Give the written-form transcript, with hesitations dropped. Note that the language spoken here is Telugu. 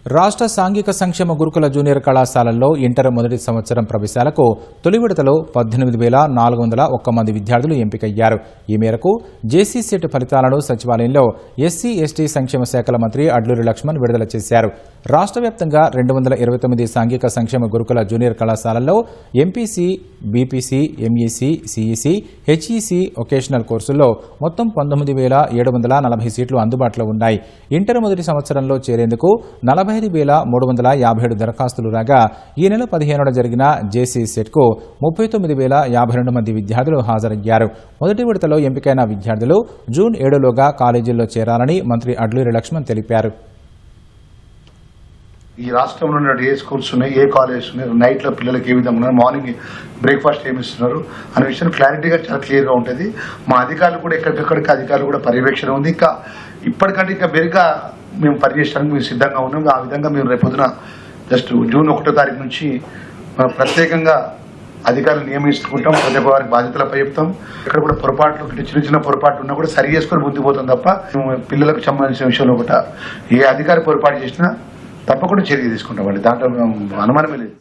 రాష్ట్ర సాంఘిక సంక్షేమ గురుకుల జూనియర్ కళాశాలల్లో ఇంటర్ మొదటి సంవత్సరం ప్రవేశాలకు తొలి విడతలో 18,401 మంది విద్యార్థులు ఎంపికయ్యారు. ఈ మేరకు జేసీ సెట్ ఫలితాలను సచివాలయంలో ఎస్సీ ఎస్టీ సంక్షేమ శాఖల మంత్రి అడ్లూరి లక్ష్మణ్ విడుదల చేశారు. రాష్ట్ర వ్యాప్తంగా 229 సాంఘిక సంక్షేమ గురుకుల జూనియర్ కళాశాలల్లో MPC, BPC, MEC, CEC, HEC vocational కోర్సుల్లో మొత్తం 19,740 సీట్లు అందుబాటులో ఉన్నాయి. ఇంటర్ మొదటి సంవత్సరంలో చేరేందుకు 45,357 దరఖాస్తులు రాగా ఈ నెల 15న జరిగిన జేసీ సెట్కు 39,052 మంది విద్యార్థులు హాజరయ్యారు. మొదటి విడతలో ఎంపికైన విద్యార్థులు జూన్ 7లోగా కాలేజీల్లో చేరాలని మంత్రి అడ్లూరి లక్ష్మణ్ తెలిపారు. ఈ రాష్ట్రంలో ఉన్న ఏ స్కూల్స్ ఉన్నాయి, ఏ కాలేజెస్ ఉన్నాయి, నైట్లో పిల్లలకి ఏ విధంగా ఉన్నారు, మార్నింగ్ బ్రేక్ఫాస్ట్ ఏమి ఇస్తున్నారు అనే విషయం క్లారిటీగా చాలా క్లియర్గా ఉంటుంది. మా అధికారులు కూడా ఎక్కడికక్కడికి అధికారులు కూడా పర్యవేక్షణ ఉంది. ఇంకా ఇప్పటికంటే ఇంకా మెరుగ్గా మేము పనిచేయడానికి మేము సిద్ధంగా ఉన్నాం. ఆ విధంగా మేము రేపొద్దున జస్ట్ జూన్ 1వ తారీఖు నుంచి ప్రత్యేకంగా అధికారులు నియమించుకుంటాం. ప్రతి వారికి బాధ్యతలపై చెప్తాం. ఇక్కడ కూడా పొరపాట్లు చిన్న చిన్న పొరపాట్లు ఉన్నా కూడా సరి చేసుకొని ముందుకు పోతాం తప్ప పిల్లలకు సంబంధించిన విషయంలో కూడా ఏ అధికారి పొరపాటు చేసినా తప్పకుండా చర్య తీసుకుంటాం. దాంట్లో అనుమానమే లేదు.